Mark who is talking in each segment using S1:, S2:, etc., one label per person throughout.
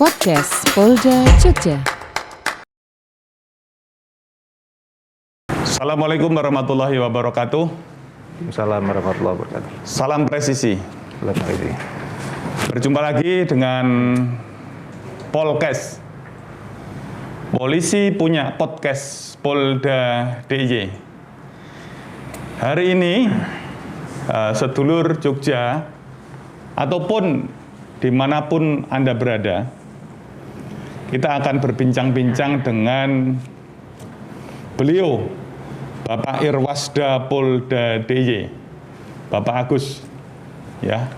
S1: Podcast Polda Jogja.
S2: Assalamualaikum warahmatullahi wabarakatuh.
S3: Assalamualaikum warahmatullahi wabarakatuh.
S2: Salam presisi.
S3: Salam presisi.
S2: Berjumpa lagi dengan Polkes. Polisi punya podcast Polda DIY. Hari ini sedulur Jogja ataupun dimanapun Anda berada, kita akan berbincang-bincang dengan beliau, Bapak Irwasda Polda DIY, Bapak Agus. Ya.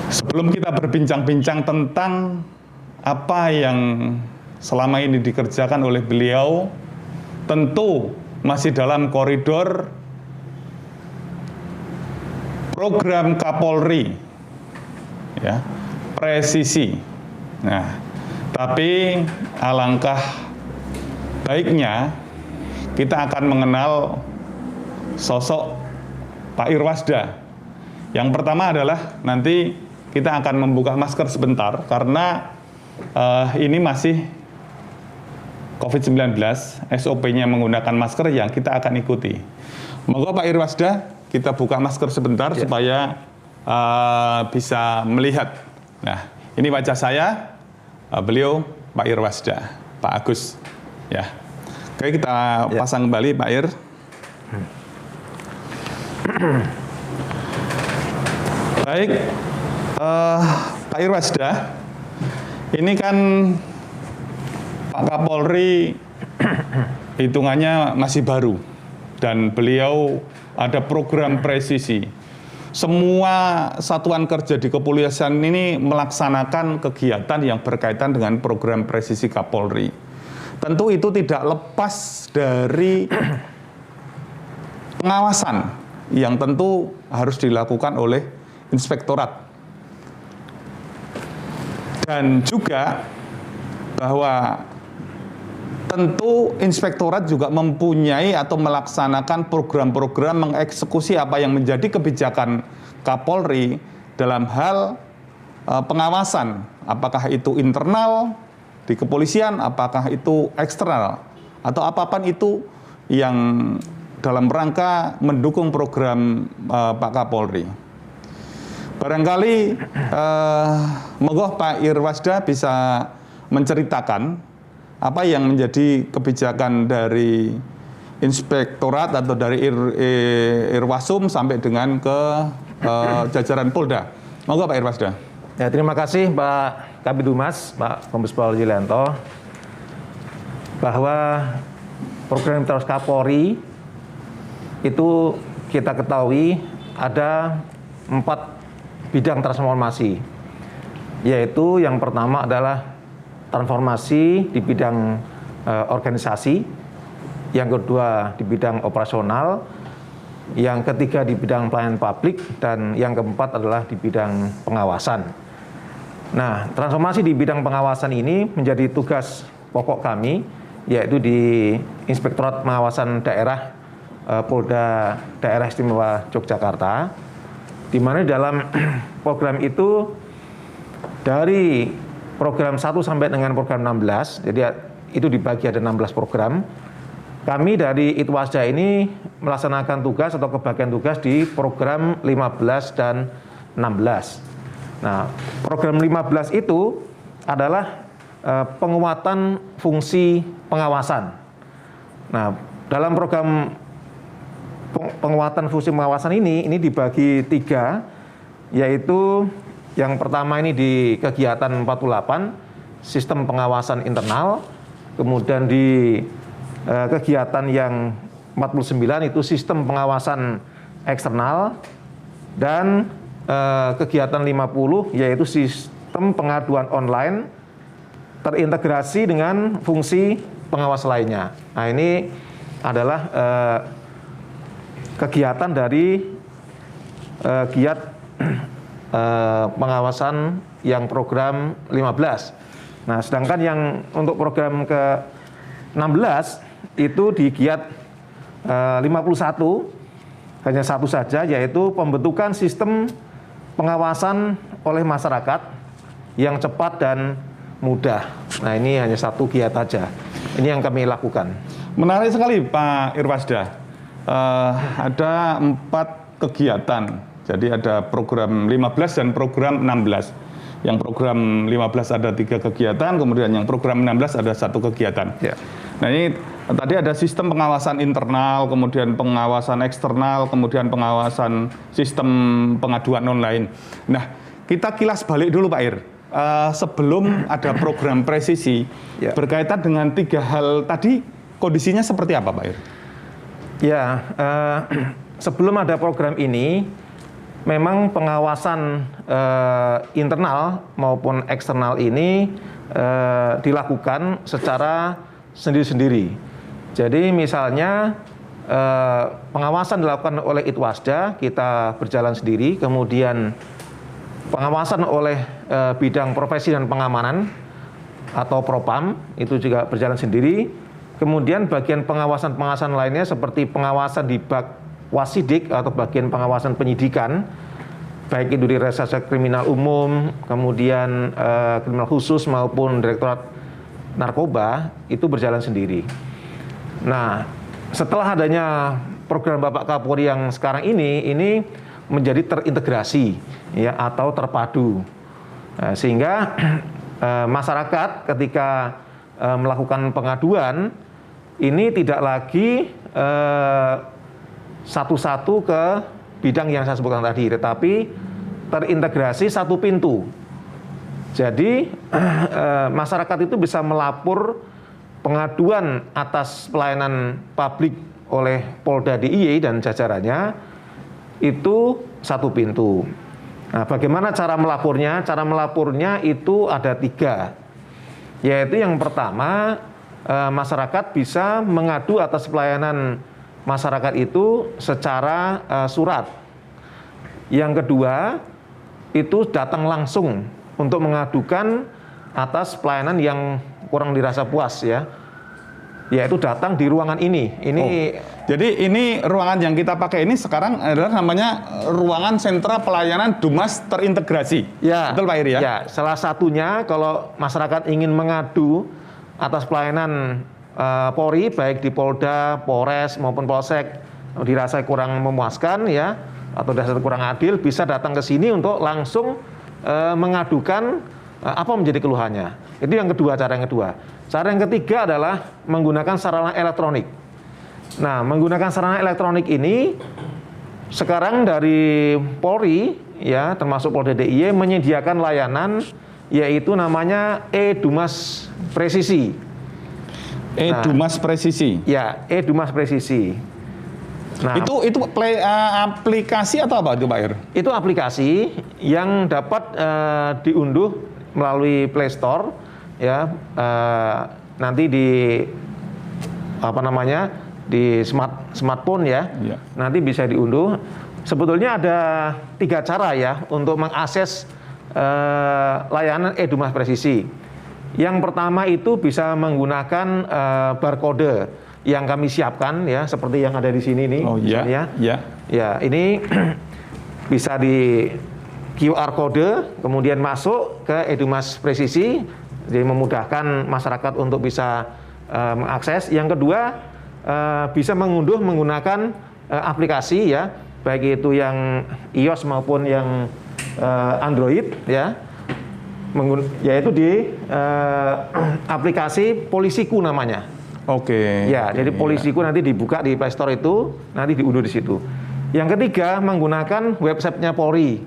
S2: Sebelum kita berbincang-bincang tentang apa yang selama ini dikerjakan oleh beliau, tentu masih dalam koridor program Kapolri, ya, presisi. Nah, tapi alangkah baiknya kita akan mengenal sosok Pak Irwasda. Yang pertama adalah nanti kita akan membuka masker sebentar karena ini masih COVID-19, SOP-nya menggunakan masker yang kita akan ikuti. Monggo Pak Irwasda, kita buka masker sebentar supaya bisa melihat. Nah, ini wajah saya, beliau Pak Irwasda, Pak Agus. Ya, oke, kita pasang kembali Pak Ir. Baik, Pak Irwasda, ini kan Pak Kapolri hitungannya masih baru dan beliau ada program presisi. Semua satuan kerja di kepolisian ini melaksanakan kegiatan yang berkaitan dengan program presisi Kapolri. Tentu itu tidak lepas dari pengawasan yang tentu harus dilakukan oleh inspektorat. Dan juga bahwa tentu inspektorat juga mempunyai atau melaksanakan program-program mengeksekusi apa yang menjadi kebijakan Kapolri dalam hal pengawasan, apakah itu internal di kepolisian, apakah itu eksternal, atau apapun itu yang dalam rangka mendukung program Pak Kapolri. Barangkali monggo Pak Irwasda bisa menceritakan apa yang menjadi kebijakan dari inspektorat atau dari Irwasum sampai dengan ke jajaran Polda. Monggo Pak Irwasda.
S3: Ya, terima kasih Pak Kabid Humas, Pak Kombes Pol Yulianto, bahwa program Terus Kapolri itu kita ketahui ada 4 bidang transformasi, yaitu yang pertama adalah transformasi di bidang organisasi, yang kedua di bidang operasional, yang ketiga di bidang pelayanan publik, dan yang keempat adalah di bidang pengawasan. Nah, transformasi di bidang pengawasan ini menjadi tugas pokok kami, yaitu di Inspektorat Pengawasan Daerah Polda Daerah Istimewa Yogyakarta, di mana dalam program itu dari program 1 sampai dengan program 16, jadi itu dibagi ada 16 program. Kami dari Itwasda ini melaksanakan tugas atau kebagian tugas di program 15 dan 16. Nah, program 15 itu adalah penguatan fungsi pengawasan. Nah, dalam program penguatan fungsi pengawasan ini dibagi 3, yaitu yang pertama ini di kegiatan 48, sistem pengawasan internal, kemudian di kegiatan yang 49 itu sistem pengawasan eksternal, dan kegiatan 50 yaitu sistem pengaduan online terintegrasi dengan fungsi pengawas lainnya. Nah, ini adalah kegiatan dari giat pengawasan yang program 15. Nah, sedangkan yang untuk program ke-16 itu di giat 51 hanya satu saja, yaitu pembentukan sistem pengawasan oleh masyarakat yang cepat dan mudah. Nah, ini hanya satu giat aja. Ini yang kami lakukan.
S2: Menarik sekali Pak Irwasda. Ada 4 kegiatan. Jadi ada program 15 dan program 16. Yang program 15 ada 3 kegiatan, kemudian yang program 16 ada 1 kegiatan.
S3: Ya.
S2: Nah, ini tadi ada sistem pengawasan internal, kemudian pengawasan eksternal, kemudian pengawasan sistem pengaduan online. Nah, kita kilas balik dulu Pak Ir. Sebelum ada program presisi,
S3: Ya.
S2: berkaitan dengan 3 hal tadi, kondisinya seperti apa Pak Ir?
S3: Ya, sebelum ada program ini, memang pengawasan internal maupun eksternal ini dilakukan secara sendiri-sendiri. Jadi misalnya pengawasan dilakukan oleh Itwasda, kita berjalan sendiri, kemudian pengawasan oleh bidang profesi dan pengamanan atau Propam itu juga berjalan sendiri. Kemudian bagian pengawasan lainnya seperti pengawasan di bak Wasidik atau bagian pengawasan penyidikan, baik itu di Reserse Kriminal Umum, kemudian kriminal khusus maupun Direktorat Narkoba, itu berjalan sendiri. Nah, setelah adanya program Bapak Kapolri yang sekarang ini menjadi terintegrasi ya atau terpadu. Sehingga masyarakat ketika melakukan pengaduan ini tidak lagi satu-satu ke bidang yang saya sebutkan tadi, tetapi terintegrasi satu pintu. Jadi masyarakat itu bisa melapor pengaduan atas pelayanan publik oleh Polda DIY dan jajarannya itu satu pintu. Nah, bagaimana cara melapornya? Cara melapornya itu ada 3, yaitu yang pertama masyarakat bisa mengadu atas pelayanan masyarakat itu secara surat. Yang kedua, itu datang langsung untuk mengadukan atas pelayanan yang kurang dirasa puas ya. Yaitu datang di ruangan ini.
S2: Jadi ini ruangan yang kita pakai ini sekarang adalah namanya ruangan sentra pelayanan Dumas terintegrasi.
S3: Ya,
S2: betul Pak Ir ya?
S3: Ya, salah satunya kalau masyarakat ingin mengadu atas pelayanan Polri, baik di Polda, Polres maupun Polsek dirasa kurang memuaskan ya, atau dirasa kurang adil, bisa datang ke sini untuk langsung mengadukan apa menjadi keluhannya. Itu yang kedua, cara yang kedua. Cara yang ketiga adalah menggunakan sarana elektronik. Nah, menggunakan sarana elektronik ini sekarang dari Polri ya, termasuk Polda DIY menyediakan layanan yaitu namanya E-Dumas Presisi.
S2: E-Dumas Presisi.
S3: Ya, E-Dumas Presisi. Nah,
S2: itu aplikasi atau apa itu Pak Ir?
S3: Itu aplikasi yang dapat diunduh melalui Play Store ya, nanti di di smartphone ya. Nanti bisa diunduh. Sebetulnya ada 3 cara ya untuk mengakses layanan E-Dumas Presisi. Yang pertama itu bisa menggunakan barcode yang kami siapkan ya, seperti yang ada di sini nih.
S2: Oh iya.
S3: Ya, ini bisa di QR code, kemudian masuk ke E-Dumas Presisi, jadi memudahkan masyarakat untuk bisa mengakses. Yang kedua, bisa mengunduh menggunakan aplikasi ya, baik itu yang iOS maupun yang Android ya. Yaitu di aplikasi Polisiku namanya.
S2: Oke.
S3: Ya, jadi Polisiku nanti dibuka di Play Store itu, nanti diunduh di situ. Yang ketiga, menggunakan websitenya Polri.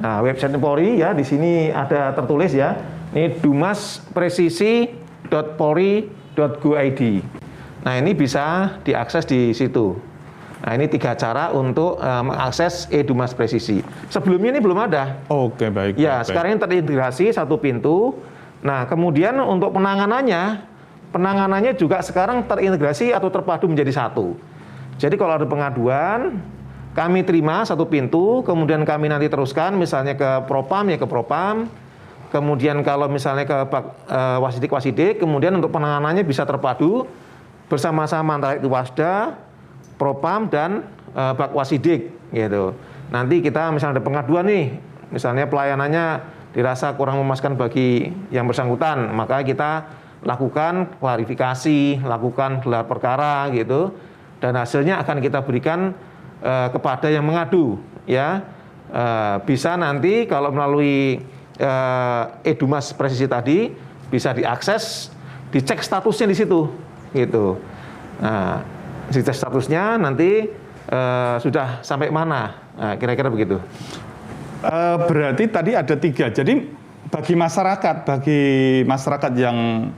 S3: Nah, website Polri ya, di sini ada tertulis ya. Ini dumaspresisi.polri.go.id. Nah, ini bisa diakses di situ. Nah, ini 3 cara untuk mengakses E-Dumas Presisi. Sebelumnya ini belum ada.
S2: Oke, baik.
S3: Ya,
S2: baik,
S3: sekarang ini terintegrasi satu pintu. Nah, kemudian untuk penanganannya juga sekarang terintegrasi atau terpadu menjadi satu. Jadi kalau ada pengaduan, kami terima satu pintu, kemudian kami nanti teruskan misalnya ke Propam ya ke Propam. Kemudian kalau misalnya ke Wasidik, kemudian untuk penanganannya bisa terpadu bersama-sama antara Itwasda, Propam dan Bak Wasidik gitu. Nanti kita misalnya ada pengaduan nih, misalnya pelayanannya dirasa kurang memuaskan bagi yang bersangkutan, maka kita lakukan klarifikasi, lakukan gelar perkara gitu, dan hasilnya akan kita berikan kepada yang mengadu, ya. Bisa nanti kalau melalui Edumas Presisi tadi bisa diakses, dicek statusnya di situ, gitu. Nah, dicek statusnya nanti sudah sampai mana, nah, kira-kira begitu.
S2: Berarti tadi ada 3. Jadi bagi masyarakat yang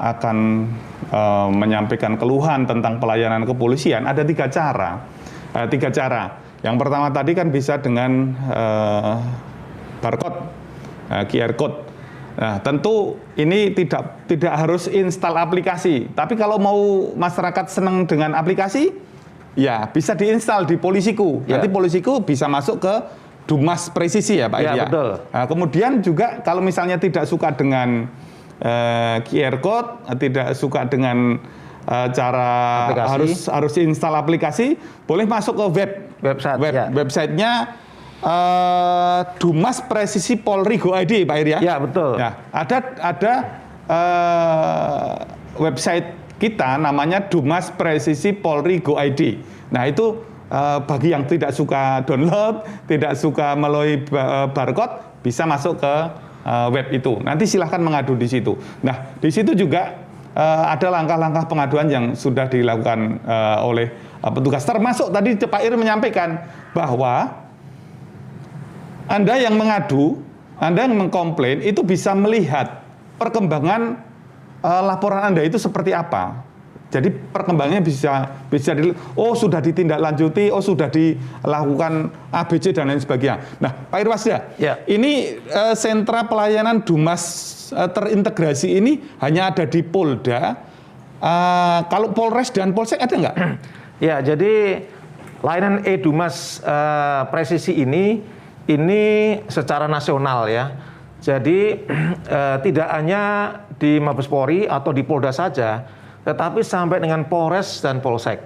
S2: akan menyampaikan keluhan tentang pelayanan kepolisian ada 3 cara. 3 cara. Yang pertama tadi kan bisa dengan barcode, QR code. Nah, tentu ini tidak harus install aplikasi. Tapi kalau mau masyarakat senang dengan aplikasi, ya bisa diinstal di Polisiku.
S3: Ya.
S2: Nanti Polisiku bisa masuk ke Dumas Presisi ya Pak Irya.
S3: Ya, betul.
S2: Nah, kemudian juga kalau misalnya tidak suka dengan QR code, tidak suka dengan cara harus install aplikasi, boleh masuk ke websitenya Dumas Presisi Polri Go ID Pak Irya.
S3: Ya, betul.
S2: Ya, ada website kita namanya Dumas Presisi Polri Go ID. Nah, itu bagi yang tidak suka download, tidak suka melalui barcode, bisa masuk ke web itu. Nanti silahkan mengadu di situ. Nah, di situ juga ada langkah-langkah pengaduan yang sudah dilakukan oleh petugas. Termasuk tadi Pak Ir menyampaikan bahwa Anda yang mengadu, Anda yang mengkomplain itu bisa melihat perkembangan laporan Anda itu seperti apa. Jadi perkembangannya bisa sudah ditindaklanjuti, sudah dilakukan ABC dan lain sebagainya. Nah, Pak Irwasda,
S3: ya.
S2: Ini sentra pelayanan Dumas terintegrasi ini hanya ada di Polda. Kalau Polres dan Polsek ada nggak?
S3: Ya, jadi layanan Edumas Presisi ini secara nasional ya. Jadi tidak hanya di Mabes Polri atau di Polda saja, tetapi sampai dengan Polres dan Polsek.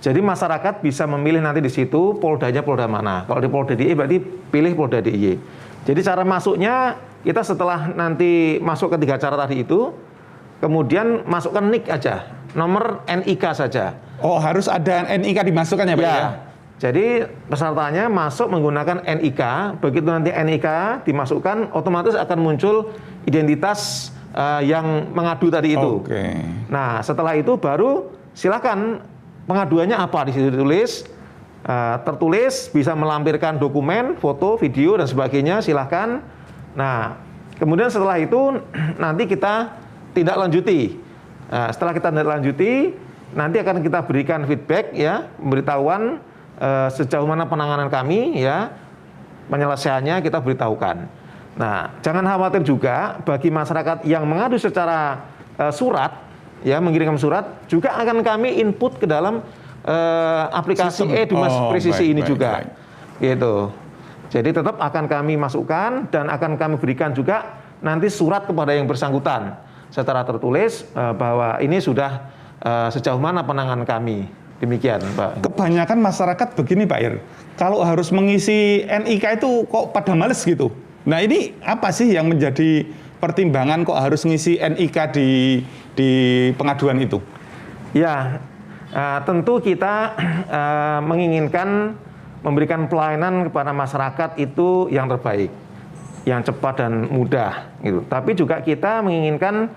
S3: Jadi masyarakat bisa memilih nanti di situ Poldanya Polda mana. Kalau di Polda DIY berarti pilih Polda DIY. Jadi cara masuknya kita setelah nanti masuk ke 3 cara tadi itu, kemudian masukkan NIK aja, nomor NIK saja.
S2: Oh, harus ada NIK dimasukkan ya Pak ya?
S3: Jadi pesertanya masuk menggunakan NIK, begitu nanti NIK dimasukkan, otomatis akan muncul identitas yang mengadu tadi itu.
S2: Oke.
S3: Nah, setelah itu baru silakan pengaduannya apa di situ ditulis, tertulis, bisa melampirkan dokumen, foto, video dan sebagainya, silakan. Nah, kemudian setelah itu nanti kita tindak lanjuti. Nah, setelah kita tindak lanjuti, nanti akan kita berikan feedback ya, pemberitahuan sejauh mana penanganan kami ya, penyelesaiannya kita beritahukan. Nah, jangan khawatir juga bagi masyarakat yang mengadu secara surat ya, mengirimkan surat juga akan kami input ke dalam aplikasi Edumas Presisi ini juga. Gitu. Jadi tetap akan kami masukkan dan akan kami berikan juga nanti surat kepada yang bersangkutan secara tertulis bahwa ini sudah sejauh mana penanganan kami. Demikian, Pak.
S2: Kebanyakan masyarakat begini, Pak Ir. Kalau harus mengisi NIK itu kok pada males gitu. Nah, ini apa sih yang menjadi pertimbangan kok harus ngisi NIK di pengaduan itu?
S3: Ya, tentu kita menginginkan memberikan pelayanan kepada masyarakat itu yang terbaik, yang cepat dan mudah, gitu. Tapi juga kita menginginkan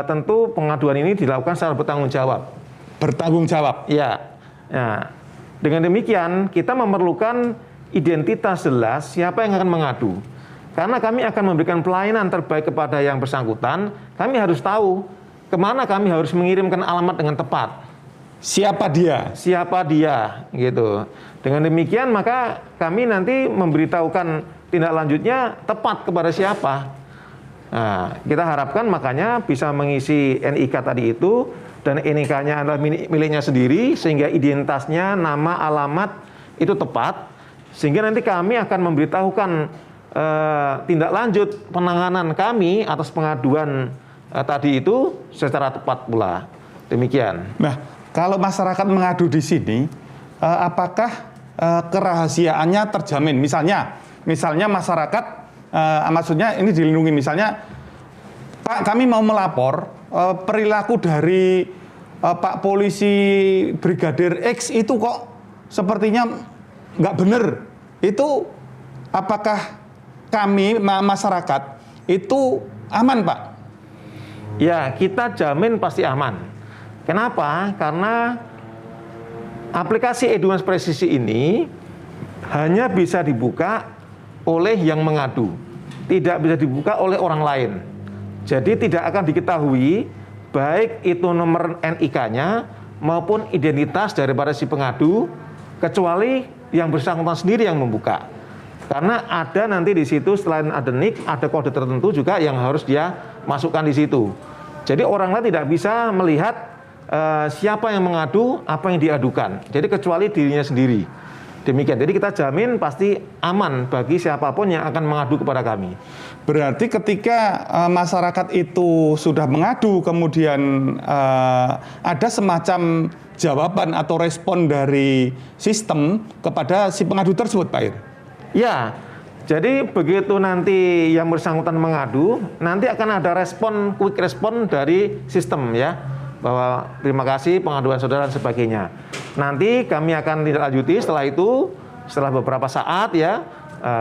S3: tentu pengaduan ini dilakukan secara bertanggung jawab.
S2: Bertanggung jawab.
S3: Ya. Nah, dengan demikian kita memerlukan identitas jelas siapa yang akan mengadu. Karena kami akan memberikan pelayanan terbaik kepada yang bersangkutan, kami harus tahu kemana kami harus mengirimkan alamat dengan tepat.
S2: Siapa dia?
S3: Siapa dia, gitu. Dengan demikian maka kami nanti memberitahukan tindak lanjutnya tepat kepada siapa. Nah, kita harapkan makanya bisa mengisi NIK tadi itu, dan NIK-nya adalah miliknya sendiri, sehingga identitasnya, nama, alamat itu tepat, sehingga nanti kami akan memberitahukan tindak lanjut penanganan kami atas pengaduan tadi itu secara tepat pula. Demikian.
S2: Nah, kalau masyarakat mengadu di sini, apakah kerahasiaannya terjamin? Misalnya masyarakat maksudnya ini dilindungi. Misalnya, Pak, kami mau melapor perilaku dari Pak Polisi Brigadir X itu kok sepertinya nggak benar. Itu apakah kami masyarakat itu aman, Pak?
S3: Ya, kita jamin pasti aman. Kenapa? Karena aplikasi Edumas Presisi ini hanya bisa dibuka oleh yang mengadu, tidak bisa dibuka oleh orang lain. Jadi tidak akan diketahui baik itu nomor NIK-nya maupun identitas daripada si pengadu, kecuali yang bersangkutan sendiri yang membuka. Karena ada nanti di situ selain ada NIK, ada kode tertentu juga yang harus dia masukkan di situ. Jadi orang lain tidak bisa melihat siapa yang mengadu, apa yang diadukan. Jadi kecuali dirinya sendiri. Demikian. Jadi kita jamin pasti aman bagi siapapun yang akan mengadu kepada kami.
S2: Berarti ketika masyarakat itu sudah mengadu, kemudian ada semacam jawaban atau respon dari sistem kepada si pengadu tersebut, Pak Ir?
S3: Ya, jadi begitu nanti yang bersangkutan mengadu, nanti akan ada respon, quick respon dari sistem ya. Bahwa terima kasih pengaduan saudara dan sebagainya. Nanti kami akan tindak lanjuti setelah itu, setelah beberapa saat ya,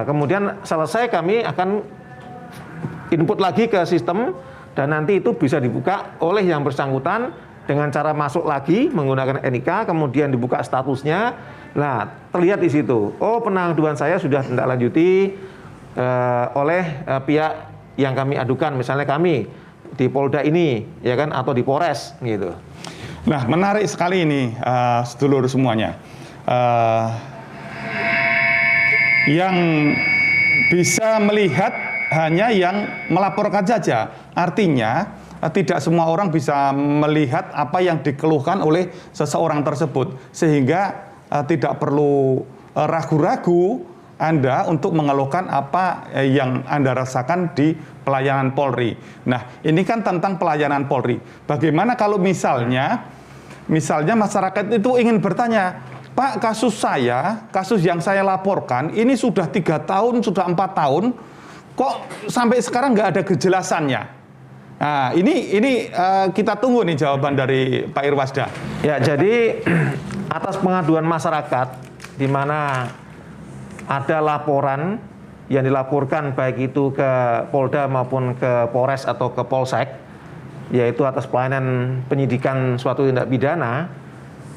S3: kemudian selesai kami akan input lagi ke sistem dan nanti itu bisa dibuka oleh yang bersangkutan dengan cara masuk lagi menggunakan NIK, kemudian dibuka statusnya. Nah, terlihat di situ, oh pengaduan saya sudah tindak lanjuti oleh pihak yang kami adukan, misalnya kami di Polda ini, ya kan, atau di Polres, gitu.
S2: Nah, menarik sekali ini, sedulur semuanya. Yang bisa melihat hanya yang melaporkan saja. Artinya, tidak semua orang bisa melihat apa yang dikeluhkan oleh seseorang tersebut. Sehingga tidak perlu ragu-ragu Anda untuk mengeluhkan apa yang Anda rasakan di pelayanan Polri. Nah, ini kan tentang pelayanan Polri. Bagaimana kalau misalnya masyarakat itu ingin bertanya, Pak, kasus yang saya laporkan, ini sudah 3 tahun, sudah 4 tahun, kok sampai sekarang nggak ada kejelasannya? Nah, ini kita tunggu nih jawaban dari Pak Irwasda.
S3: Ya, jadi atas pengaduan masyarakat, di mana ada laporan yang dilaporkan baik itu ke Polda maupun ke Polres atau ke Polsek, yaitu atas pelayanan penyidikan suatu tindak pidana,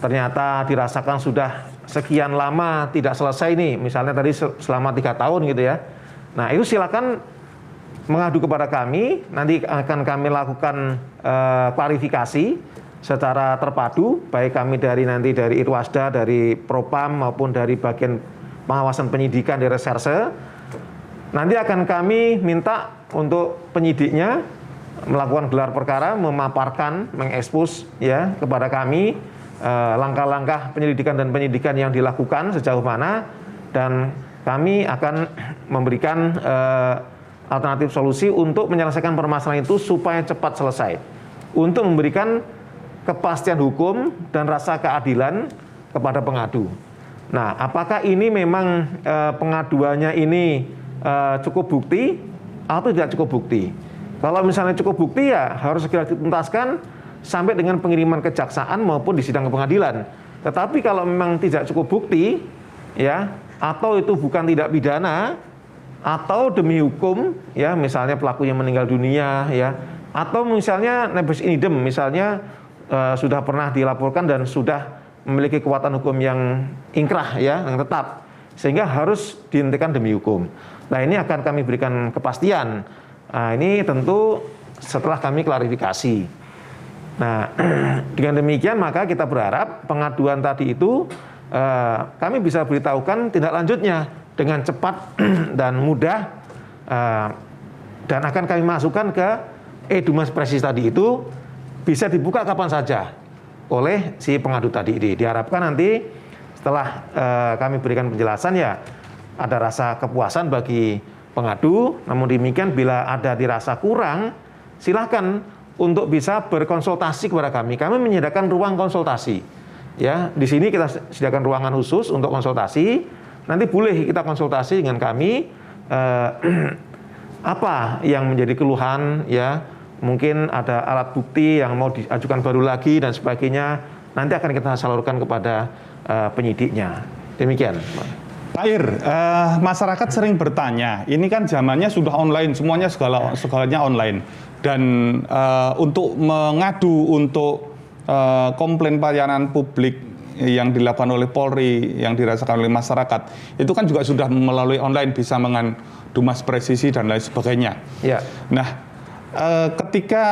S3: ternyata dirasakan sudah sekian lama tidak selesai nih, misalnya tadi selama 3 tahun gitu ya. Nah, itu silakan mengadu kepada kami, nanti akan kami lakukan klarifikasi secara terpadu, baik kami dari Irwasda, dari Propam maupun dari bagian pengawasan penyidikan di reserse. Nanti akan kami minta untuk penyidiknya melakukan gelar perkara, memaparkan, mengekspos ya kepada kami langkah-langkah penyelidikan dan penyidikan yang dilakukan sejauh mana, dan kami akan memberikan alternatif solusi untuk menyelesaikan permasalahan itu supaya cepat selesai, untuk memberikan kepastian hukum dan rasa keadilan kepada pengadu. Nah, apakah ini memang pengaduannya ini cukup bukti atau tidak cukup bukti? Kalau misalnya cukup bukti ya harus segera dituntaskan sampai dengan pengiriman kejaksaan maupun di sidang pengadilan. Tetapi kalau memang tidak cukup bukti ya, atau itu bukan tindak pidana atau demi hukum ya, misalnya pelakunya meninggal dunia ya, atau misalnya nebis in idem, misalnya sudah pernah dilaporkan dan sudah memiliki kekuatan hukum yang ingkrah ya, yang tetap, sehingga harus dihentikan demi hukum. Nah, ini akan kami berikan kepastian. Nah, ini tentu setelah kami klarifikasi. Nah, dengan demikian maka kita berharap pengaduan tadi itu kami bisa beritahukan tindak lanjutnya dengan cepat dan mudah, dan akan kami masukkan ke Edumas Presisi tadi itu bisa dibuka kapan saja oleh si pengadu tadi ini. Diharapkan nanti setelah kami berikan penjelasan ya ada rasa kepuasan bagi pengadu. Namun demikian bila ada dirasa kurang, silakan untuk bisa berkonsultasi kepada kami. Kami menyediakan ruang konsultasi. Ya, di sini kita sediakan ruangan khusus untuk konsultasi. Nanti boleh kita konsultasi dengan kami apa yang menjadi keluhan, ya mungkin ada alat bukti yang mau diajukan baru lagi dan sebagainya, nanti akan kita salurkan kepada penyidiknya. Demikian,
S2: Pak Ir, masyarakat sering bertanya, ini kan zamannya sudah online, semuanya segalanya online, dan untuk mengadu untuk komplain pelayanan publik yang dilakukan oleh Polri, yang dirasakan oleh masyarakat, itu kan juga sudah melalui online, bisa mengadu mas presisi dan lain sebagainya.
S3: Ya.
S2: Nah, ketika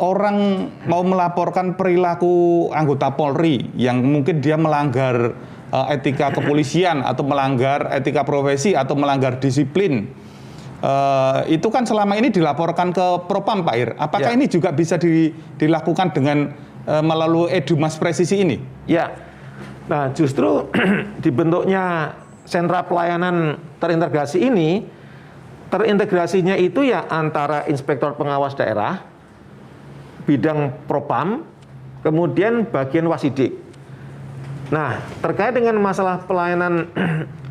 S2: orang mau melaporkan perilaku anggota Polri yang mungkin dia melanggar etika kepolisian atau melanggar etika profesi atau melanggar disiplin, itu kan selama ini dilaporkan ke Propam, Pak Ir. Apakah ini juga bisa dilakukan dengan melalui Edumas Presisi ini?
S3: Ya, nah justru dibentuknya sentra pelayanan terintegrasi ini, terintegrasinya itu ya antara inspektor pengawas daerah, bidang Propam, kemudian bagian Wasidik. Nah, terkait dengan masalah pelayanan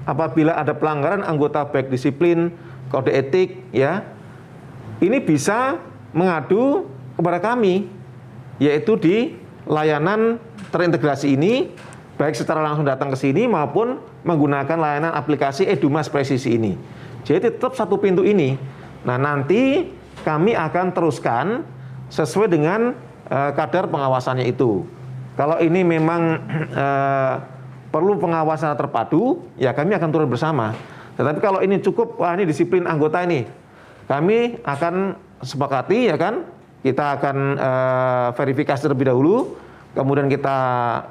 S3: apabila ada pelanggaran anggota baik disiplin, kode etik, ya, ini bisa mengadu kepada kami, yaitu di layanan terintegrasi ini, baik secara langsung datang ke sini maupun menggunakan layanan aplikasi Edumas Presisi ini. Jadi tetap satu pintu ini. Nah, nanti kami akan teruskan sesuai dengan kadar pengawasannya itu. Kalau ini memang perlu pengawasan terpadu, ya kami akan turun bersama. Tetapi kalau ini cukup, wah ini disiplin anggota ini, kami akan sepakati, ya kan, kita akan verifikasi terlebih dahulu, kemudian kita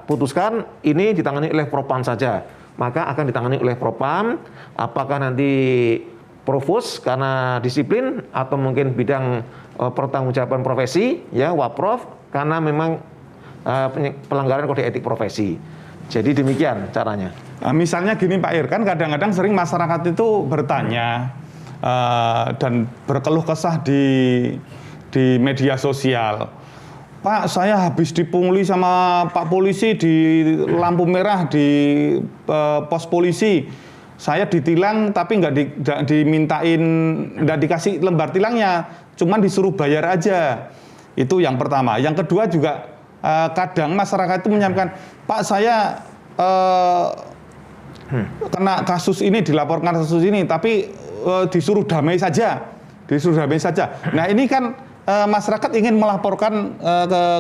S3: putuskan ini ditangani oleh Propam saja. Maka akan ditangani oleh Propam, apakah nanti Provos karena disiplin, atau mungkin bidang pertanggungjawaban profesi, ya Waprov, karena memang pelanggaran kode etik profesi. Jadi demikian caranya.
S2: Misalnya gini Pak Ir, kan kadang-kadang sering masyarakat itu bertanya dan berkeluh kesah di media sosial. Pak, saya habis dipungli sama Pak Polisi di lampu merah di pos polisi. Saya ditilang tapi nggak dikasih lembar tilangnya, cuman disuruh bayar aja. Itu yang pertama. Yang kedua juga kadang masyarakat itu menyampaikan, Pak saya kena kasus ini, dilaporkan kasus ini, tapi disuruh damai saja. Nah ini kan masyarakat ingin melaporkan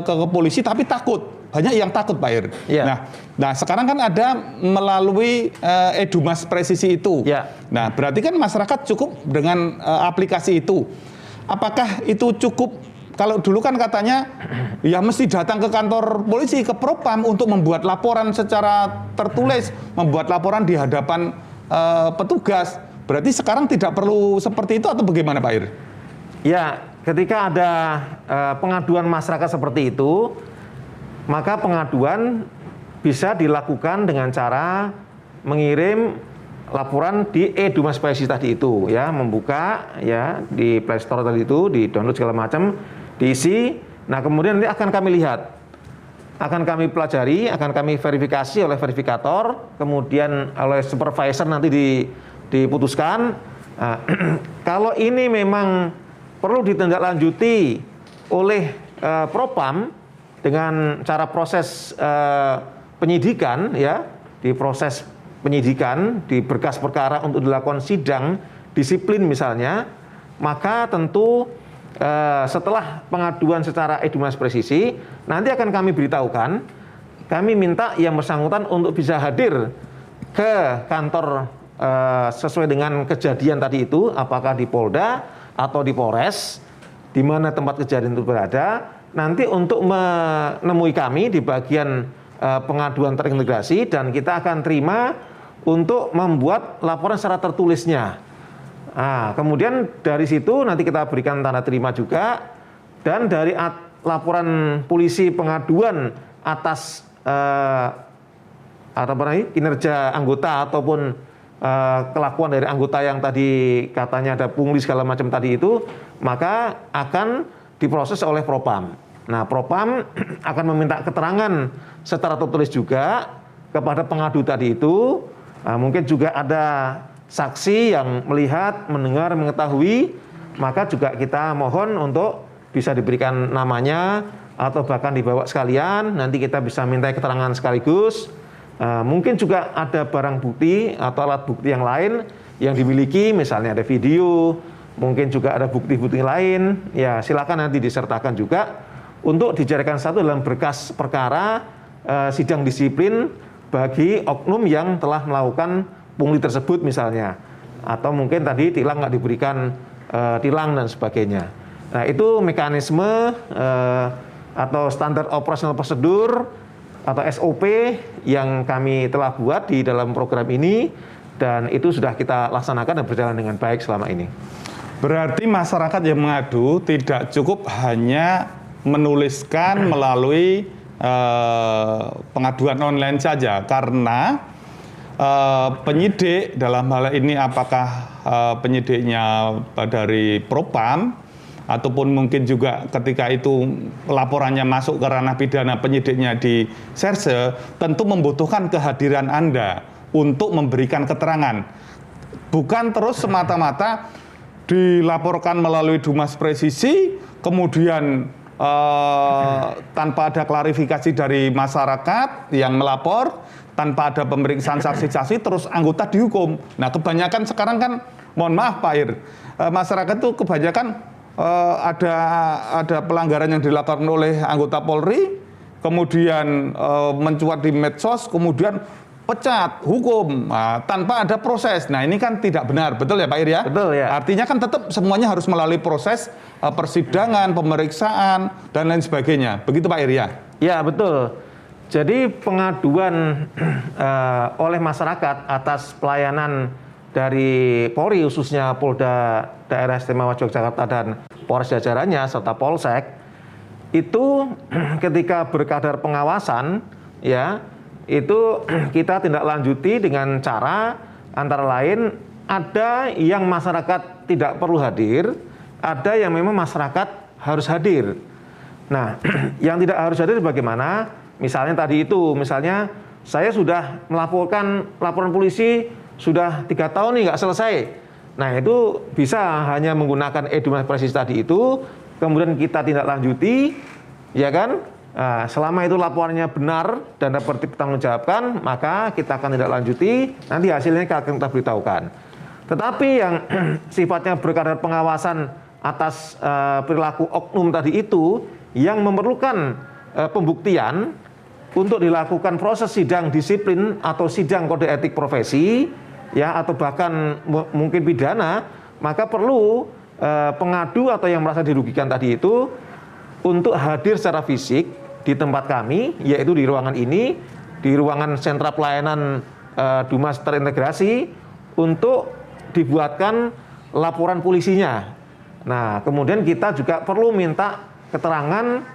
S2: ke polisi tapi takut, banyak yang takut Pak Ir.
S3: Ya.
S2: Nah sekarang kan ada melalui Edumas Presisi itu.
S3: Ya.
S2: Nah berarti kan masyarakat cukup dengan aplikasi itu. Apakah itu cukup? Kalau dulu kan katanya ya mesti datang ke kantor polisi, ke Propam untuk membuat laporan secara tertulis, membuat laporan di hadapan petugas. Berarti sekarang tidak perlu seperti itu atau bagaimana Pak Ir?
S3: Ya, ketika ada pengaduan masyarakat seperti itu, maka pengaduan bisa dilakukan dengan cara mengirim laporan di Edumas Presisi tadi itu, ya, membuka ya di Play Store tadi itu, di download segala macam, diisi. Nah, kemudian nanti akan kami lihat, akan kami pelajari, akan kami verifikasi oleh verifikator, kemudian oleh supervisor nanti diputuskan. Nah, kalau ini memang perlu ditindaklanjuti oleh Propam dengan cara proses penyidikan, ya, di proses penyidikan di berkas perkara untuk dilakukan sidang disiplin misalnya, maka tentu setelah pengaduan secara Edumas Presisi nanti akan kami beritahukan, kami minta yang bersangkutan untuk bisa hadir ke kantor sesuai dengan kejadian tadi itu, apakah di Polda atau di Polres, di mana tempat kejadian itu berada, nanti untuk menemui kami di bagian pengaduan terintegrasi, dan kita akan terima untuk membuat laporan secara tertulisnya. Nah, kemudian dari situ nanti kita berikan tanda terima juga, dan dari laporan polisi pengaduan atas kinerja anggota ataupun kelakuan dari anggota yang tadi katanya ada pungli segala macam tadi itu, maka akan diproses oleh Propam. Nah, Propam akan meminta keterangan secara tertulis juga kepada pengadu tadi itu. Nah, mungkin juga ada saksi yang melihat, mendengar, mengetahui maka juga kita mohon untuk bisa diberikan namanya atau bahkan dibawa sekalian, nanti kita bisa minta keterangan sekaligus. Mungkin juga ada barang bukti atau alat bukti yang lain yang dimiliki, misalnya ada video, mungkin juga ada bukti-bukti lain, ya silakan nanti disertakan juga untuk dijadikan satu dalam berkas perkara sidang disiplin bagi oknum yang telah melakukan pungli tersebut misalnya, atau mungkin tadi tilang nggak diberikan tilang dan sebagainya. Nah itu mekanisme atau standar operasional prosedur atau SOP yang kami telah buat di dalam program ini, dan itu sudah kita laksanakan dan berjalan dengan baik selama ini.
S2: Berarti masyarakat yang mengadu tidak cukup hanya menuliskan melalui pengaduan online saja, karena penyidik dalam hal ini apakah penyidiknya dari Propam ataupun mungkin juga ketika itu laporannya masuk ke ranah pidana, penyidiknya di Serse, tentu membutuhkan kehadiran Anda untuk memberikan keterangan. Bukan terus semata-mata dilaporkan melalui Dumas Presisi, kemudian tanpa ada klarifikasi dari masyarakat yang melapor, tanpa ada pemeriksaan saksi-saksi, terus anggota dihukum. Nah kebanyakan sekarang kan, mohon maaf Pak Ir, masyarakat itu kebanyakan ada pelanggaran yang dilakukan oleh anggota Polri, kemudian mencuat di medsos, kemudian pecat, hukum, tanpa ada proses. Nah ini kan tidak benar, betul ya Pak Ir ya?
S3: Betul ya.
S2: Artinya kan tetap semuanya harus melalui proses persidangan, pemeriksaan, dan lain sebagainya. Begitu Pak Ir ya? Ya
S3: betul. Jadi pengaduan oleh masyarakat atas pelayanan dari Polri, khususnya Polda Daerah Istimewa Yogyakarta dan Polres jajarannya serta Polsek, itu ketika berkadar pengawasan, ya itu kita tindak lanjuti dengan cara antara lain ada yang masyarakat tidak perlu hadir, ada yang memang masyarakat harus hadir. Nah, yang tidak harus hadir bagaimana? Misalnya tadi itu, misalnya saya sudah melaporkan laporan polisi sudah 3 tahun nih nggak selesai. Nah itu bisa hanya menggunakan Dumas Presisi tadi itu, kemudian kita tindak lanjuti, ya kan? Nah, selama itu laporannya benar dan dapat dipertanggungjawabkan, maka kita akan tindak lanjuti. Nanti hasilnya akan kita beritahukan. Tetapi yang sifatnya berkadar pengawasan atas perilaku oknum tadi itu, yang memerlukan pembuktian untuk dilakukan proses sidang disiplin atau sidang kode etik profesi, ya atau bahkan mungkin pidana, maka perlu pengadu atau yang merasa dirugikan tadi itu untuk hadir secara fisik di tempat kami, yaitu di ruangan ini, di ruangan sentra pelayanan Dumas terintegrasi, untuk dibuatkan laporan polisinya. Nah, kemudian kita juga perlu minta keterangan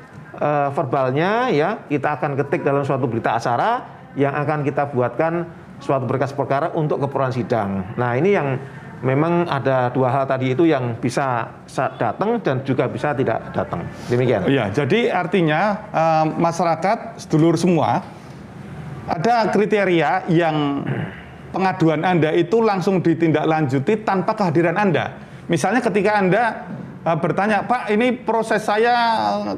S3: verbalnya, ya kita akan ketik dalam suatu berita acara yang akan kita buatkan suatu berkas perkara untuk keperluan sidang. Nah ini yang memang ada 2 hal tadi itu yang bisa datang dan juga bisa tidak datang. Demikian.
S2: Iya, jadi artinya masyarakat sedulur semua ada kriteria yang pengaduan Anda itu langsung ditindaklanjuti tanpa kehadiran Anda. Misalnya ketika Anda bertanya, Pak, ini proses saya,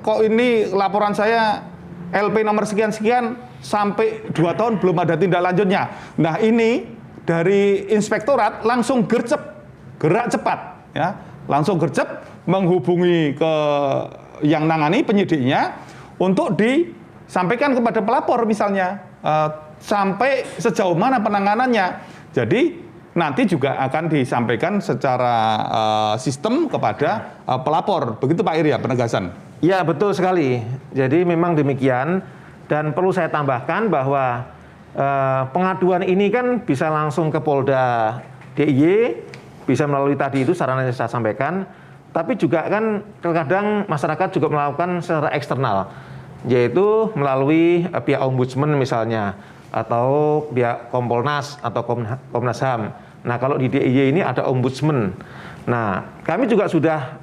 S2: kok ini laporan saya LP nomor sekian-sekian sampai 2 tahun belum ada tindak lanjutnya. Nah ini dari inspektorat langsung gerak cepat, ya, langsung gercep menghubungi ke yang nangani penyidiknya untuk disampaikan kepada pelapor misalnya, sampai sejauh mana penanganannya. Jadi nanti juga akan disampaikan secara sistem kepada pelapor. Begitu Pak Ir ya penegasan?
S3: Ya betul sekali. Jadi memang demikian, dan perlu saya tambahkan bahwa pengaduan ini kan bisa langsung ke Polda DIY, bisa melalui tadi itu saran yang saya sampaikan, tapi juga kan terkadang masyarakat juga melakukan secara eksternal, yaitu melalui pihak ombudsman misalnya, atau pihak Kompolnas atau Komnas HAM. Nah kalau di DIY ini ada ombudsman. Nah kami juga sudah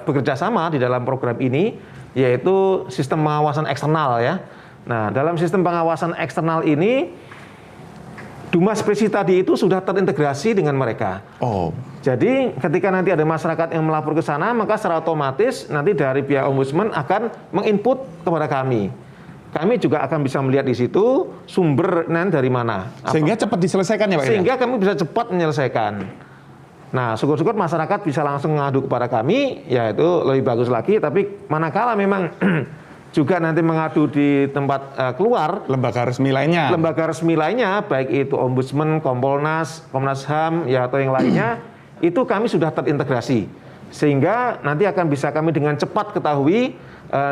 S3: bekerja sama di dalam program ini, yaitu sistem pengawasan eksternal ya. Nah dalam sistem pengawasan eksternal ini Dumas Presisi tadi itu sudah terintegrasi dengan mereka.
S2: Oh.
S3: jadi ketika nanti ada masyarakat yang melapor ke sana, maka secara otomatis nanti dari pihak Ombudsman akan menginput kepada kami. Kami juga akan bisa melihat di situ sumber dari mana.
S2: Sehingga cepat diselesaikan ya Pak Iri?
S3: Sehingga kami bisa cepat menyelesaikan. Nah, syukur-syukur masyarakat bisa langsung mengadu kepada kami, ya itu lebih bagus lagi. Tapi manakala memang juga nanti mengadu di tempat keluar,
S2: lembaga resmi lainnya.
S3: Lembaga resmi lainnya, baik itu Ombudsman, Kompolnas, Komnas HAM, ya atau yang lainnya, itu kami sudah terintegrasi. Sehingga nanti akan bisa kami dengan cepat ketahui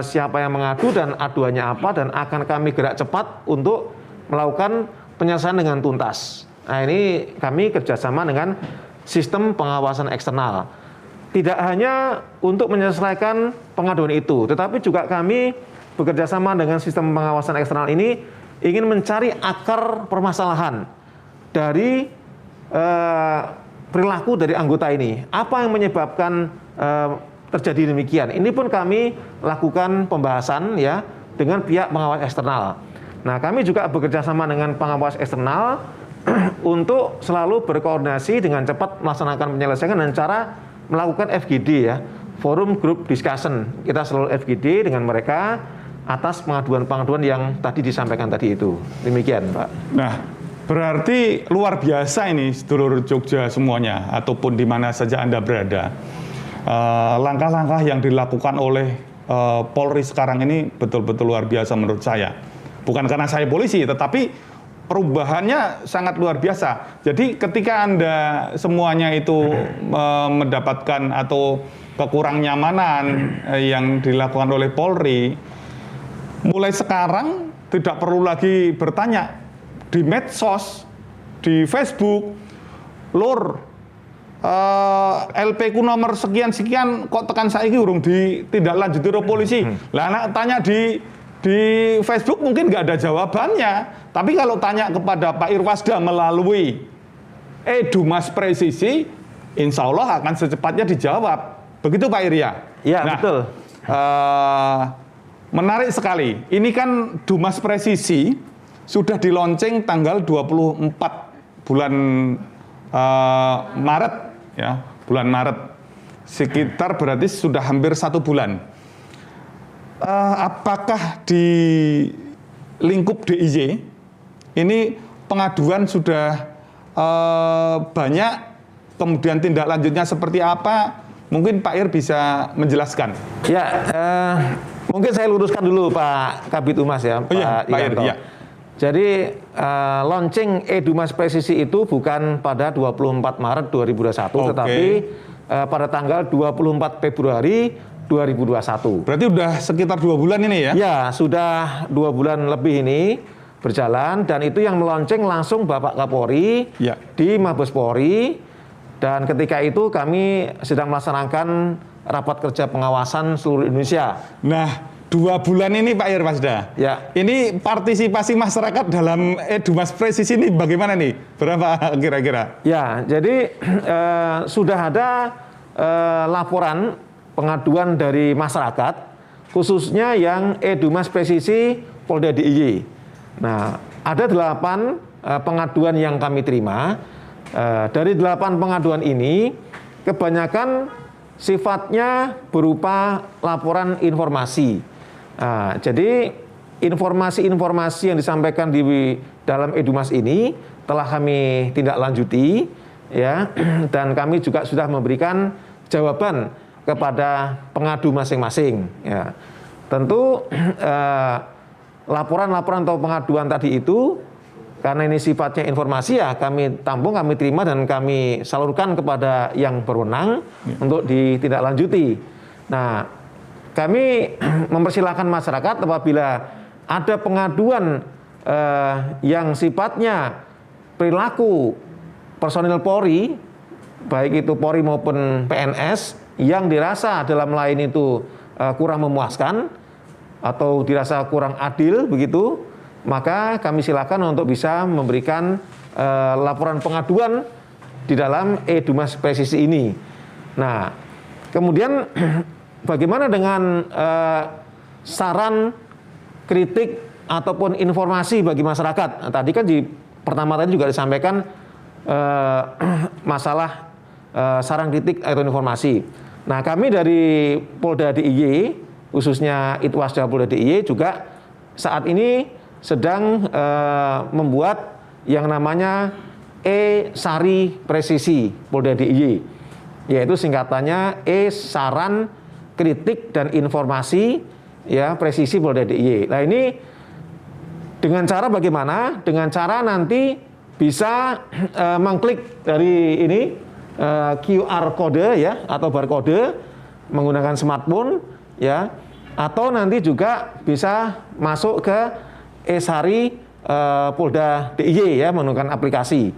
S3: siapa yang mengadu dan aduannya apa, dan akan kami gerak cepat untuk melakukan penyelesaian dengan tuntas. Nah, ini kami kerjasama dengan sistem pengawasan eksternal. Tidak hanya untuk menyelesaikan pengaduan itu, tetapi juga kami bekerja sama dengan sistem pengawasan eksternal ini ingin mencari akar permasalahan dari perilaku dari anggota ini. Apa yang menyebabkan terjadi demikian? Ini pun kami lakukan pembahasan ya dengan pihak pengawas eksternal. Nah, kami juga bekerja sama dengan pengawas eksternal untuk selalu berkoordinasi dengan cepat melaksanakan penyelesaian dengan cara melakukan FGD ya, Forum Group Discussion. Kita selalu FGD dengan mereka atas pengaduan-pengaduan yang tadi disampaikan tadi itu. Demikian, Pak.
S2: Nah, berarti luar biasa ini sedulur Jogja semuanya, ataupun di mana saja Anda berada. Langkah-langkah yang dilakukan oleh Polri sekarang ini betul-betul luar biasa menurut saya. Bukan karena saya polisi, tetapi perubahannya sangat luar biasa. Jadi ketika Anda semuanya itu mendapatkan atau kekurang nyamanan yang dilakukan oleh Polri, mulai sekarang tidak perlu lagi bertanya di medsos, di Facebook, Lur, LP ku nomor sekian-sekian kok tekan saiki urung ditindaklanjuti oleh polisi. Lah anak tanya di Facebook mungkin nggak ada jawabannya. Tapi kalau tanya kepada Pak Irwasda melalui Edumas Presisi, insya Allah akan secepatnya dijawab. Begitu Pak Iria?
S3: Iya, nah, betul.
S2: Menarik sekali. Ini kan Dumas Presisi sudah dilonceng tanggal 24 bulan Maret, ya, bulan Maret. Sekitar berarti sudah hampir 1 bulan. Apakah di lingkup DIY ini pengaduan sudah banyak, kemudian tindak lanjutnya seperti apa? Mungkin Pak Ir bisa menjelaskan.
S3: Ya, mungkin saya luruskan dulu Pak Kabid Humas ya,
S2: Pak Ir. Ya.
S3: Jadi launching Edumas Presisi itu bukan pada 24 Maret 2021, tetapi pada tanggal 24 Februari 2021.
S2: Berarti udah sekitar 2 bulan ini ya?
S3: Ya, sudah 2 bulan lebih ini berjalan, dan itu yang melonceng langsung Bapak Kapolri ya, di Mabes Polri, dan ketika itu kami sedang melaksanakan rapat kerja pengawasan seluruh Indonesia.
S2: Nah, 2 bulan ini Pak Irwasda,
S3: ya,
S2: ini partisipasi masyarakat dalam Edumas Presisi ini bagaimana nih? Berapa kira-kira?
S3: Ya, jadi sudah ada laporan pengaduan dari masyarakat, khususnya yang Edumas Presisi Polda DIY. Nah, ada 8 pengaduan yang kami terima. Dari 8 pengaduan ini, kebanyakan sifatnya berupa laporan informasi. Jadi informasi-informasi yang disampaikan di dalam Edumas ini telah kami tindak lanjuti, ya, dan kami juga sudah memberikan jawaban kepada pengadu masing-masing. Ya. Tentu laporan-laporan atau pengaduan tadi itu, karena ini sifatnya informasi, ya kami tampung, kami terima, dan kami salurkan kepada yang berwenang untuk ditindaklanjuti. Nah, kami mempersilahkan masyarakat apabila ada pengaduan yang sifatnya perilaku personil Polri, baik itu Polri maupun PNS, yang dirasa dalam lain itu kurang memuaskan atau dirasa kurang adil begitu, maka kami silakan untuk bisa memberikan laporan pengaduan di dalam Edumas Presisi ini. Nah, kemudian bagaimana dengan saran, kritik ataupun informasi bagi masyarakat? Nah, tadi kan di pertama tadi juga disampaikan masalah saran kritik atau informasi. Nah, kami dari Polda DIY, khususnya Itwasda Polda DIY juga saat ini sedang membuat yang namanya E-Sari Presisi Polda DIY, yaitu singkatannya E-Saran Kritik dan Informasi ya Presisi Polda DIY. Nah, ini dengan cara bagaimana? Dengan cara nanti bisa mengklik dari ini QR kode ya atau barcode menggunakan smartphone ya, atau nanti juga bisa masuk ke E-Sari Polda DIY ya menggunakan aplikasi.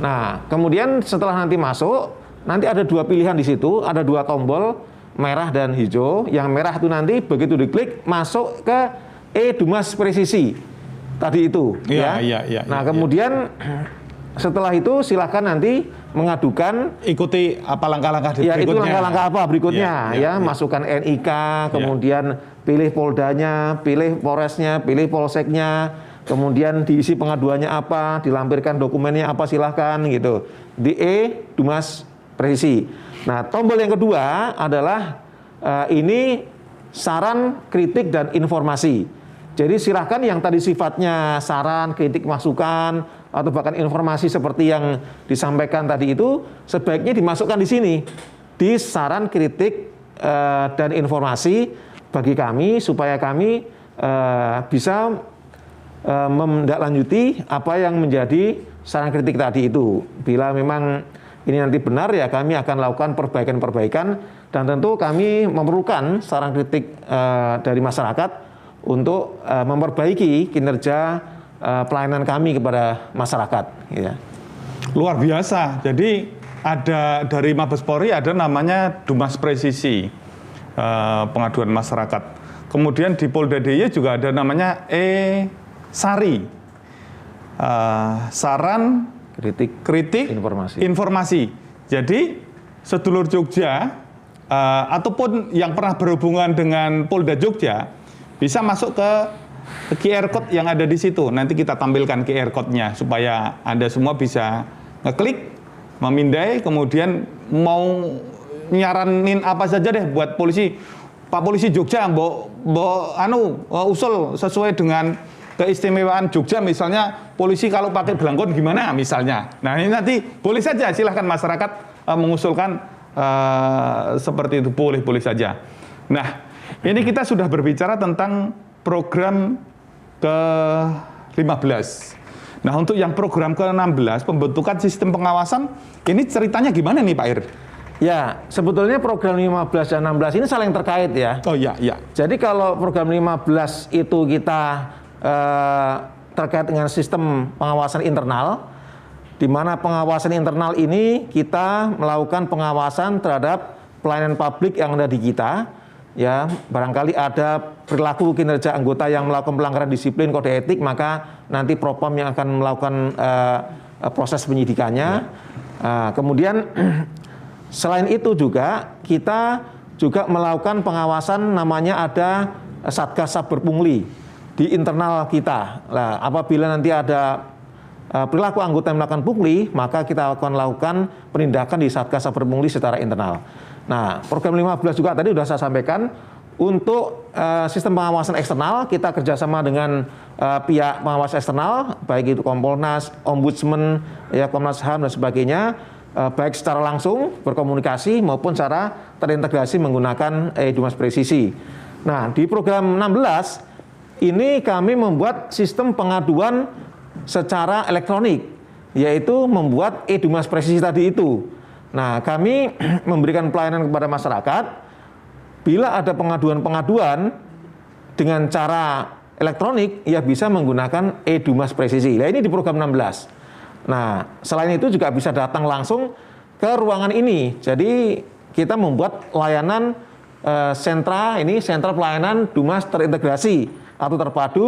S3: Nah, kemudian setelah nanti masuk, nanti ada dua pilihan di situ, ada dua tombol merah dan hijau. Yang merah itu nanti begitu diklik masuk ke E-Dumas Presisi tadi itu ya. Nah, kemudian setelah itu silakan nanti mengadukan,
S2: ikuti apa langkah-langkah
S3: ya,
S2: berikutnya.
S3: itu langkah-langkah apa berikutnya masukkan NIK, kemudian pilih poldanya, pilih polresnya, pilih polseknya, kemudian diisi pengaduannya apa, dilampirkan dokumennya apa, silahkan gitu di Dumas Presisi. Nah, tombol yang kedua adalah ini saran, kritik, dan informasi. Jadi silahkan yang tadi sifatnya saran, kritik, masukan, atau bahkan informasi seperti yang disampaikan tadi itu sebaiknya dimasukkan di sini, di saran, kritik, dan informasi bagi kami supaya kami bisa menindaklanjuti apa yang menjadi saran kritik tadi itu. Bila memang ini nanti benar ya kami akan lakukan perbaikan-perbaikan, dan tentu kami memerlukan saran kritik dari masyarakat untuk memperbaiki kinerja pelayanan kami kepada masyarakat. Ya.
S2: Luar biasa. Jadi ada dari Mabes Polri ada namanya Dumas Presisi pengaduan masyarakat. Kemudian di Polda DIY juga ada namanya E-Sari saran, kritik, informasi. Jadi sedulur Jogja ataupun yang pernah berhubungan dengan Polda Jogja bisa masuk ke QR code yang ada di situ. Nanti kita tampilkan QR code-nya supaya Anda semua bisa ngeklik, memindai, kemudian mau nyaranin apa saja deh buat polisi. Pak Polisi Jogja, usul sesuai dengan keistimewaan Jogja, misalnya polisi kalau pakai belangkon gimana misalnya. Nah, ini nanti boleh saja, silahkan masyarakat mengusulkan seperti itu, boleh saja. Nah, ini kita sudah berbicara tentang program ke-15. Nah, untuk yang program ke-16, pembentukan sistem pengawasan, ini ceritanya gimana nih Pak Ir?
S3: Ya, sebetulnya program 15 dan 16 ini saling terkait ya.
S2: Oh iya.
S3: Jadi kalau program 15 itu kita terkait dengan sistem pengawasan internal, di mana pengawasan internal ini kita melakukan pengawasan terhadap pelayanan publik yang ada di kita. Ya, barangkali ada perilaku kinerja anggota yang melakukan pelanggaran disiplin kode etik, maka nanti Propam yang akan melakukan proses penyidikannya. Kemudian selain itu juga kita juga melakukan pengawasan, namanya ada Satgas Saber Pungli di internal kita. Nah, apabila nanti ada perilaku anggota yang melakukan pungli, maka kita akan lakukan penindakan di Satgas Saber Pungli secara internal. Nah, program 15 juga tadi sudah saya sampaikan, untuk sistem pengawasan eksternal kita kerjasama dengan pihak pengawas eksternal, baik itu Kompolnas, Ombudsman, ya, Komnas HAM dan sebagainya, baik secara langsung berkomunikasi maupun secara terintegrasi menggunakan Dumas Presisi. Nah, di program 16 ini kami membuat sistem pengaduan secara elektronik, yaitu membuat Dumas Presisi tadi itu. Nah, kami memberikan pelayanan kepada masyarakat bila ada pengaduan-pengaduan dengan cara elektronik, ya bisa menggunakan Dumas Presisi. Nah, ini di program 16. Nah, selain itu juga bisa datang langsung ke ruangan ini. Jadi kita membuat layanan sentra pelayanan Dumas terintegrasi atau terpadu.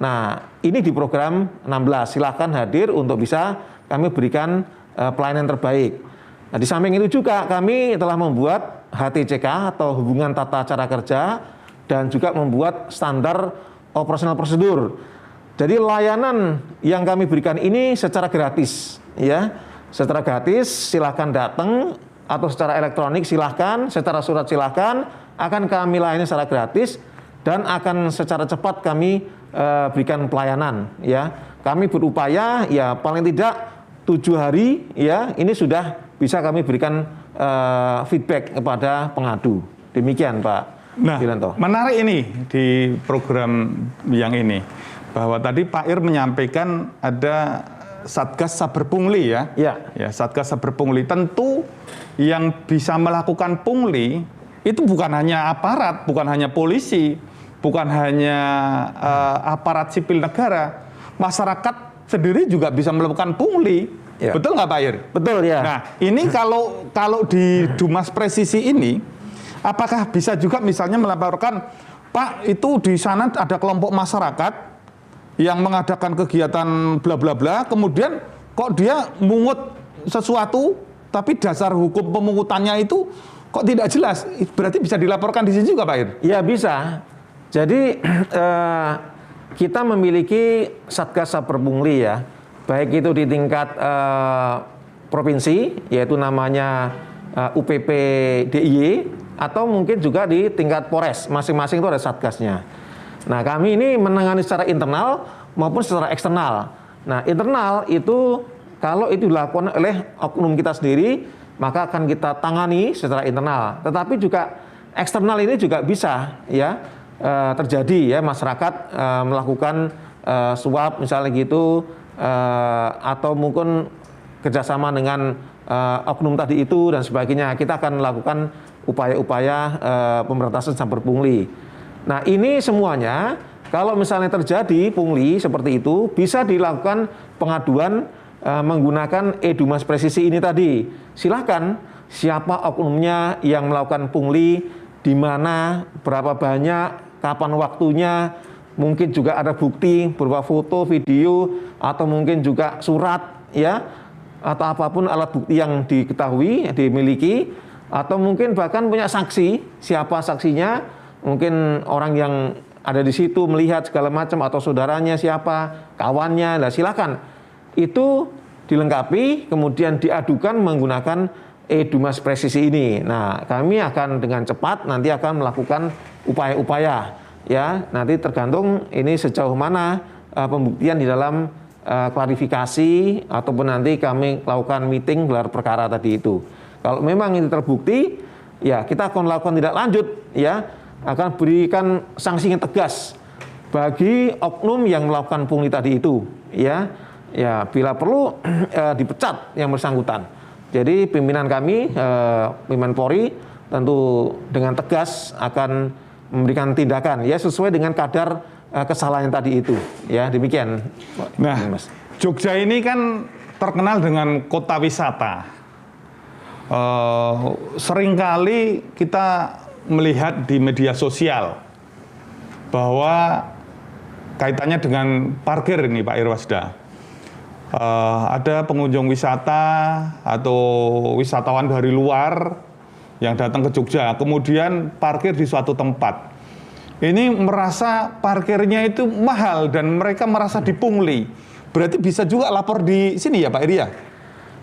S3: Nah, ini di program 16. Silakan hadir untuk bisa kami berikan pelayanan terbaik. Nah, di samping itu juga kami telah membuat HTCK atau Hubungan Tata Cara Kerja, dan juga membuat standar operasional prosedur. Jadi layanan yang kami berikan ini secara gratis, ya, secara gratis. Silakan datang atau secara elektronik silahkan, secara surat silahkan, akan kami layani secara gratis dan akan secara cepat kami berikan pelayanan ya. Kami berupaya ya paling tidak 7 hari ya ini sudah bisa kami berikan feedback kepada pengadu. Demikian Pak Wilanto.
S2: Menarik ini di program yang ini bahwa tadi Pak Ir menyampaikan ada Satgas Saber Pungli ya. Ya, Satgas Saber Pungli. Tentu yang bisa melakukan pungli itu bukan hanya aparat, bukan hanya polisi, bukan hanya aparat sipil negara. Masyarakat sendiri juga bisa melakukan pungli. Ya. Betul nggak Pak Ir?
S3: Betul ya.
S2: Nah, ini kalau di Dumas Presisi ini, apakah bisa juga misalnya melaporkan, Pak, itu di sana ada kelompok masyarakat yang mengadakan kegiatan bla bla bla, kemudian kok dia mungut sesuatu, tapi dasar hukum pemungutannya itu kok tidak jelas, berarti bisa dilaporkan di sini juga Pak Ir?
S3: Ya bisa. Jadi kita memiliki Satgas Saber Pungli ya, baik itu di tingkat provinsi, yaitu namanya UPP DIY, atau mungkin juga di tingkat Polres, masing-masing itu ada satgasnya. Nah, kami ini menangani secara internal maupun secara eksternal. Nah, internal itu kalau itu dilakukan oleh oknum kita sendiri, maka akan kita tangani secara internal. Tetapi juga eksternal ini juga bisa ya terjadi ya masyarakat melakukan suap misalnya gitu atau mungkin kerjasama dengan oknum tadi itu dan sebagainya. Kita akan melakukan upaya-upaya pemberantasan saber pungli. Nah, ini semuanya kalau misalnya terjadi pungli seperti itu bisa dilakukan pengaduan menggunakan e-Dumas Presisi ini tadi. Silakan siapa oknumnya yang melakukan pungli, di mana, berapa banyak, kapan waktunya, mungkin juga ada bukti berupa foto, video, atau mungkin juga surat ya, atau apapun alat bukti yang diketahui, dimiliki, atau mungkin bahkan punya saksi, siapa saksinya, mungkin orang yang ada di situ melihat segala macam atau saudaranya siapa, kawannya, nah silakan. Itu dilengkapi kemudian diadukan menggunakan e-Dumas Presisi ini. Nah, kami akan dengan cepat nanti akan melakukan upaya-upaya ya. Nanti tergantung ini sejauh mana pembuktian di dalam klarifikasi ataupun nanti kami lakukan meeting gelar perkara tadi itu. Kalau memang ini terbukti, ya kita akan lakukan tindak lanjut ya. Akan berikan sanksi yang tegas bagi oknum yang melakukan pungli tadi itu ya bila perlu dipecat yang bersangkutan. Jadi pimpinan kami pimpinan Polri tentu dengan tegas akan memberikan tindakan ya sesuai dengan kadar kesalahan tadi itu ya. Demikian.
S2: Nah, Mas. Jogja ini kan terkenal dengan kota wisata. Seringkali kita melihat di media sosial bahwa kaitannya dengan parkir ini Pak Irwasda, ada pengunjung wisata atau wisatawan dari luar yang datang ke Jogja kemudian parkir di suatu tempat, ini merasa parkirnya itu mahal dan mereka merasa dipungli, berarti bisa juga lapor di sini ya Pak Ir ya?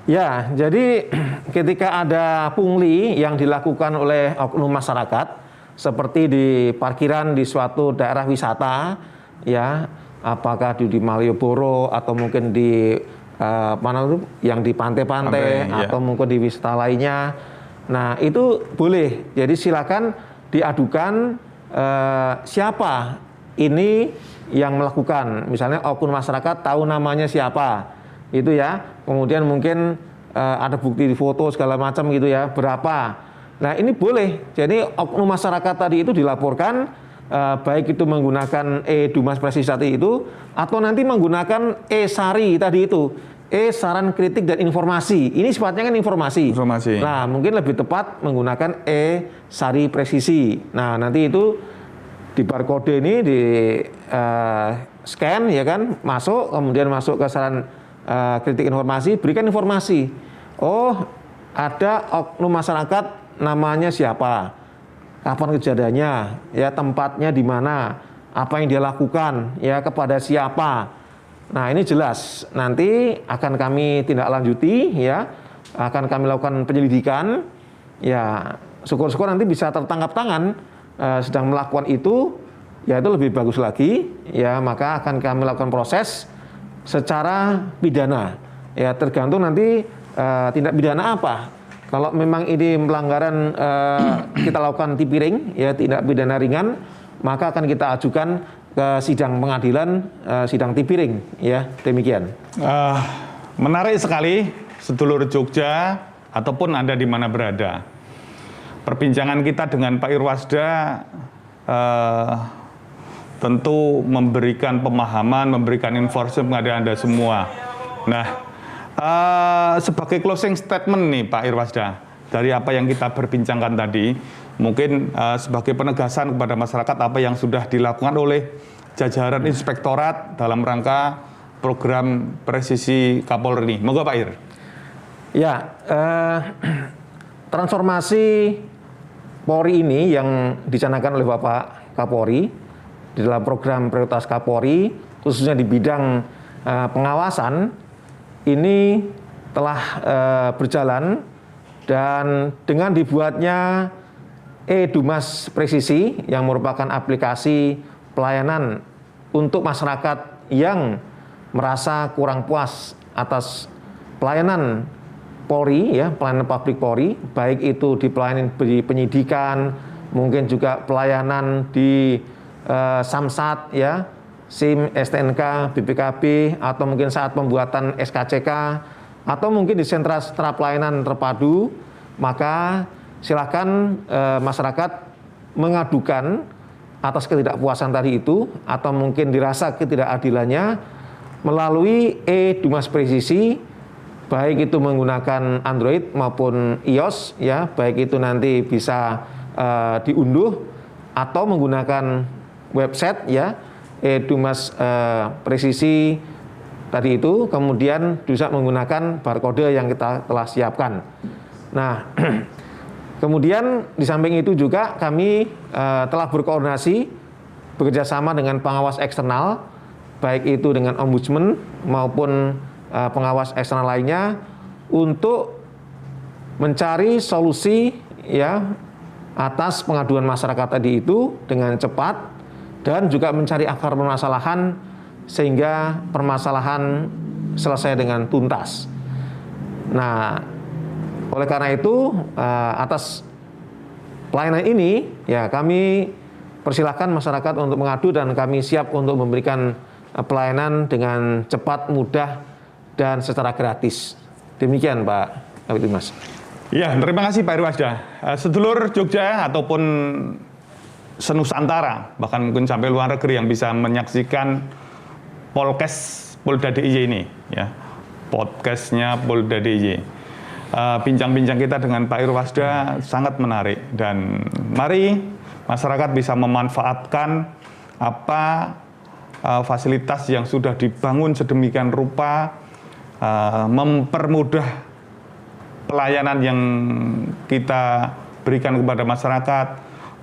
S3: Ya, jadi ketika ada pungli yang dilakukan oleh oknum masyarakat, seperti di parkiran di suatu daerah wisata, ya, apakah di Malioboro atau mungkin di mana itu, yang di pantai-pantai atau mungkin di wisata lainnya, nah itu boleh. Jadi silakan diadukan siapa ini yang melakukan, misalnya oknum masyarakat tahu namanya siapa. Itu ya, kemudian mungkin ada bukti di foto segala macam gitu ya, berapa. Nah ini boleh, jadi oknum masyarakat tadi itu dilaporkan, baik itu menggunakan e-Dumas Presisi tadi itu, atau nanti menggunakan e-Sari tadi itu, e-Saran Kritik dan Informasi. Ini sifatnya kan informasi. Nah mungkin lebih tepat menggunakan e-Sari Presisi. Nah nanti itu di barcode ini di scan ya kan, masuk, kemudian masuk ke saran kritik informasi, berikan informasi. Oh, ada oknum masyarakat namanya siapa, kapan kejadiannya, ya tempatnya di mana, apa yang dia lakukan, ya kepada siapa. Nah ini jelas. Nanti akan kami tindak lanjuti, ya akan kami lakukan penyelidikan. Ya, syukur-syukur nanti bisa tertangkap tangan sedang melakukan itu, ya itu lebih bagus lagi. Ya, maka akan kami lakukan proses secara pidana. Ya, tergantung nanti tindak pidana apa. Kalau memang ini pelanggaran kita lakukan tipiring, ya tindak pidana ringan, maka akan kita ajukan ke sidang pengadilan, sidang tipiring. Ya, demikian.
S2: Menarik sekali, sedulur Jogja ataupun Anda di mana berada. Perbincangan kita dengan Pak Irwasda tentu memberikan pemahaman, memberikan informasi kepada Anda semua. Nah, sebagai closing statement nih Pak Irwasda, dari apa yang kita berbincangkan tadi, mungkin sebagai penegasan kepada masyarakat apa yang sudah dilakukan oleh jajaran inspektorat dalam rangka program presisi Kapolri. Monggo Pak Ir.
S3: Ya, transformasi Polri ini yang dicanangkan oleh Bapak Kapolri di dalam program prioritas Kapolri, khususnya di bidang pengawasan, ini telah berjalan, dan dengan dibuatnya e-Dumas Presisi yang merupakan aplikasi pelayanan untuk masyarakat yang merasa kurang puas atas pelayanan Polri, ya pelayanan publik Polri, baik itu di pelayanan penyidikan, mungkin juga pelayanan di Samsat, ya SIM, STNK, BPKB, atau mungkin saat pembuatan SKCK, atau mungkin di sentra pelayanan terpadu, maka silakan masyarakat mengadukan atas ketidakpuasan tadi itu, atau mungkin dirasa ketidakadilannya melalui e-Dumas Presisi, baik itu menggunakan Android maupun iOS, ya baik itu nanti bisa diunduh atau menggunakan website, ya e-Dumas Presisi tadi itu, kemudian bisa menggunakan barcode yang kita telah siapkan. Nah, kemudian di samping itu juga kami telah berkoordinasi bekerjasama dengan pengawas eksternal, baik itu dengan ombudsman maupun pengawas eksternal lainnya, untuk mencari solusi, ya atas pengaduan masyarakat tadi itu dengan cepat, dan juga mencari akar permasalahan sehingga permasalahan selesai dengan tuntas. Nah, oleh karena itu atas pelayanan ini, ya kami persilahkan masyarakat untuk mengadu, dan kami siap untuk memberikan pelayanan dengan cepat, mudah, dan secara gratis. Demikian Pak Kabid Humas.
S2: Ya, terima kasih Pak Irwasda. Sedulur Jogja ataupun senusantara, bahkan mungkin sampai luar negeri yang bisa menyaksikan podcast Polda DIY ini, ya podcastnya Polda DIY. Bincang-bincang kita dengan Pak Irwasda sangat menarik, dan mari masyarakat bisa memanfaatkan apa fasilitas yang sudah dibangun sedemikian rupa, mempermudah pelayanan yang kita berikan kepada masyarakat,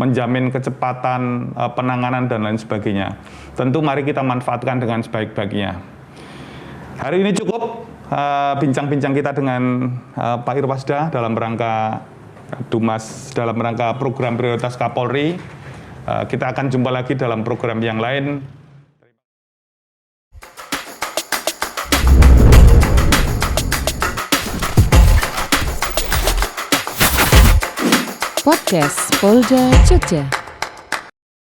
S2: menjamin kecepatan penanganan dan lain sebagainya. Tentu mari kita manfaatkan dengan sebaik-baiknya. Hari ini cukup bincang-bincang kita dengan Pak Irwasda dalam rangka Dumas, dalam rangka program prioritas Kapolri. Kita akan jumpa lagi dalam program yang lain.
S1: Podcast Polda Jogja.